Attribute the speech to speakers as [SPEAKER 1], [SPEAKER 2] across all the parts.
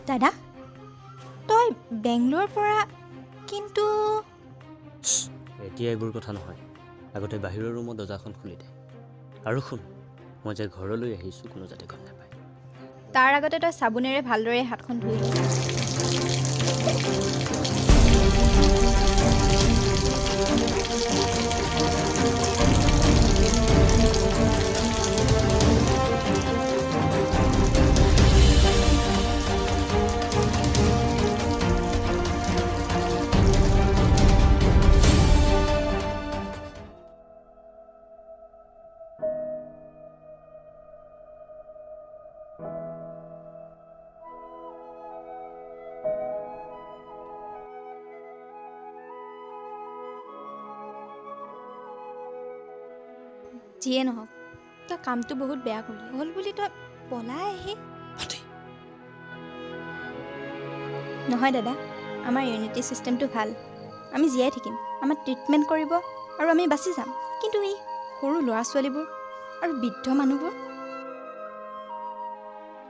[SPEAKER 1] দাদা তই বেংগলোৰৰ পৰা কিন্তু
[SPEAKER 2] এতিয়া এইবোৰ কথা নহয় আগতে বাহিৰৰ ৰুমত দৰ্জাখন খুলি দে আৰু শুন মই যে ঘৰলৈ আহিছোঁ কোনো যাতে গম নাপায়
[SPEAKER 1] তাৰ আগতে তই চাবোনেৰে ভালদৰে হাতখন ধুই যিয়ে নহওক তই কামটো বহুত বেয়া কৰিলি হ'ল বুলি তই পলাই আহি নহয় দাদা আমাৰ ইউনিটি ছিষ্টেমটো ভাল আমি জীয়াই থাকিম আমাৰ ট্ৰিটমেণ্ট কৰিব আৰু আমি বাচি যাম কিন্তু এই সৰু ল'ৰা ছোৱালীবোৰ আৰু বৃদ্ধ মানুহবোৰ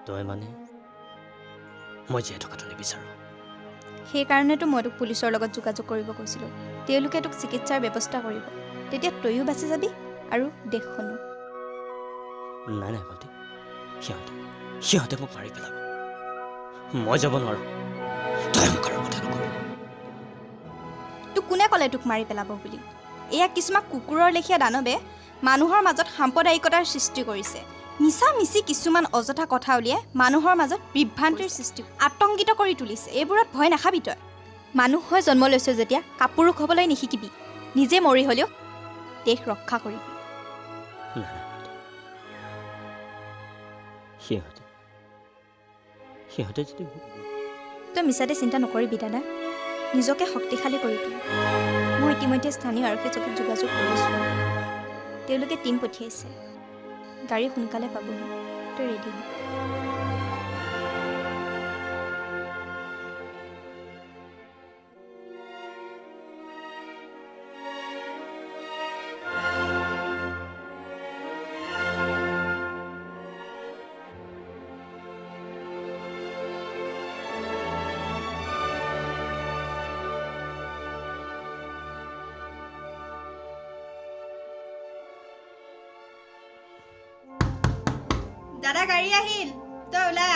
[SPEAKER 2] তই মানে মই জীয়াই থকাটো নিবিচাৰোঁ
[SPEAKER 1] সেইকাৰণেতো মই তোক পুলিচৰ লগত যোগাযোগ কৰিব কৈছিলোঁ তেওঁলোকে তোক চিকিৎসাৰ ব্যৱস্থা কৰিব তেতিয়া তয়ো বাচি যাবি আৰু দেশখনো
[SPEAKER 2] নাই নাই ভণ্টি সিহঁতে মোক মাৰি পেলাব মই যাব নোৱাৰোঁ তই মোক আৰু কথা নকবি
[SPEAKER 1] তোক কোনে ক'লে তোক মাৰি পেলাব বুলি এয়া কিছুমান কুকুৰৰ লেখীয়া দানৱে মানুহৰ মাজত সাম্প্ৰদায়িকতাৰ সৃষ্টি কৰিছে মিছা মিছি কিছুমান অযথা কথা উলিয়াই মানুহৰ মাজত বিভ্ৰান্তিৰ সৃষ্টি আতংকিত কৰি তুলিছে এইবোৰত ভয় নাখাবি তই মানুহ হৈ জন্ম লৈছ যেতিয়া কাপুৰুষ হ'বলৈ নিশিকিবি নিজে মৰি হ'লেও দেশ ৰক্ষা কৰিবি
[SPEAKER 2] সিহঁতে যদি
[SPEAKER 1] তই মিছাতে চিন্তা নকৰিবি দাদা নিজকে শক্তিশালী কৰি তোল মই ইতিমধ্যে স্থানীয় আৰক্ষী চকীত যোগাযোগ কৰিছোঁ তেওঁলোকে টীম পঠিয়াইছে গাড়ী সোনকালে পাবহি তই ৰেডি হ দাদা গাড়ী আহিল তই ওলা